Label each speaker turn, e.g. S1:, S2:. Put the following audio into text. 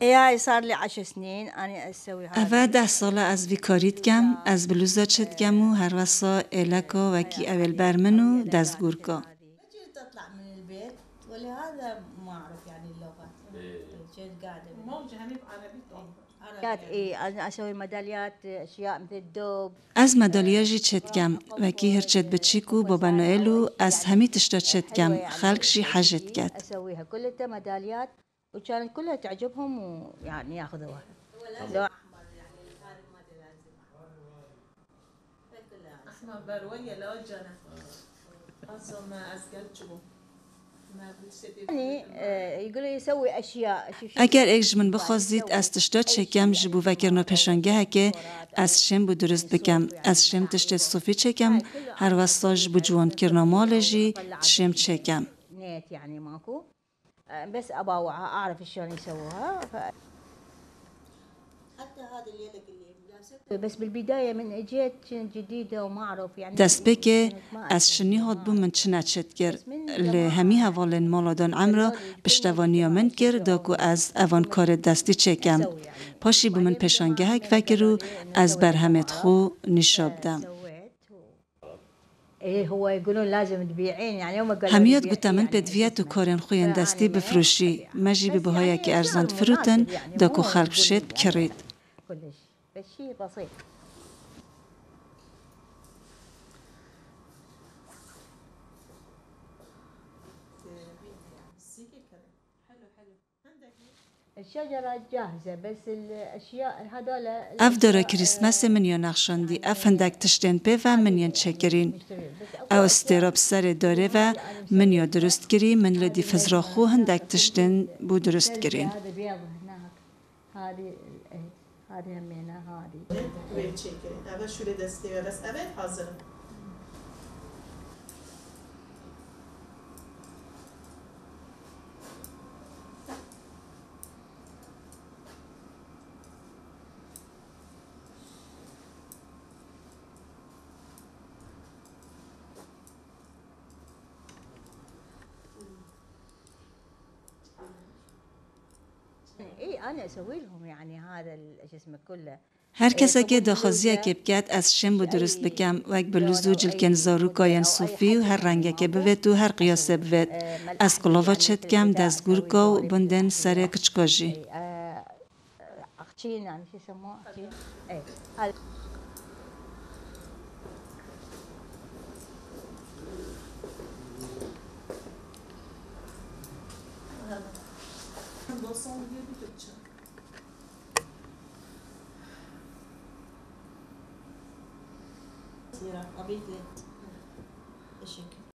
S1: ايه صار لي 10 سنين أنا أسوي هذا.
S2: اوه 10 ساله از ویکاریت کم از بلوزا چت کم و هر وسا الکا وکی اول برمنو دزگور کا.
S1: تطلع من البيت ولهذا ما أعرف يعني اللغة. قاعدة.
S3: ممكن هني بعربي
S1: إيه أنا أسوي ميداليات أشياء مثل الدوب.
S2: از مدالیاجی چت کم وکی هر چت بچیکو بابا نوئلو از همی تشتا چت کم خلق شی حاجت کت.
S1: أسويها كلها ميداليات وكانت كلها تعجبهم ويعني ياخذوها.
S3: احنا بروية لا جنة أصلا از قلبه
S1: يعني يقولوا يسوي أشياء.
S2: اگر ایج من بخوازید از تشتا چکم جبو وکرنا پشانگه که از شم بو درست بکم از شم تشتا صوفی چکم هر وستاج بو جوان کرنا مالجی شم چکم.
S1: نيت يعني ماكو بس أباوعها أعرف شلون يسووها. حتى هذا الليلة بس بالبداية من اجيت كنت جديدة وما أعرف يعني.
S2: دست بکه از شنی هات بو من چنت شد گر لهمی هوالن مالادان عمرا پشتوانیا من کر داکو از اوان کار دستی چکم پاشی بو من پشانگه هک فکرو از برهمت خو نشابدم.
S1: ايه هو يقولون لازم تبيعين يعني يوم قالوا
S2: همیاد گوتا من بدویت و کارن خوین دستی بفروشی مجی به بهایی که ارزاند فروتن داکو خلق شد بکرید.
S1: كلش بس شيء بسيط. الشجرة جاهزة بس الأشياء هذول.
S2: اف داره کریسمس من یا نقشاندی اف هندک تشتن پی و من ین چکرین او استراب سر داره و من یا درست گری من لدی فزراخو هندک تشتن بو درست گرین.
S1: هذا بيض هناك هذه همينة هذه.
S3: وين تشيكرين أبى شو اللي دستي بس أبى حاضر.
S1: اي انا اسوي لهم يعني هذا شو اسمه كله.
S2: هر کسی که دخوازیه که بکت از شم بو درست بکم و اک بلوزو جلکن زارو کاین صوفی و هر رنگه که بوید و هر قیاسه بوید از کلاوا چت کم دستگور کا و بندن سر کچکاجی.
S1: اخچین يعني شو يسموه اخچین. اي هذا
S3: دوستان دیگه بیتوچه. سیرا قبیله.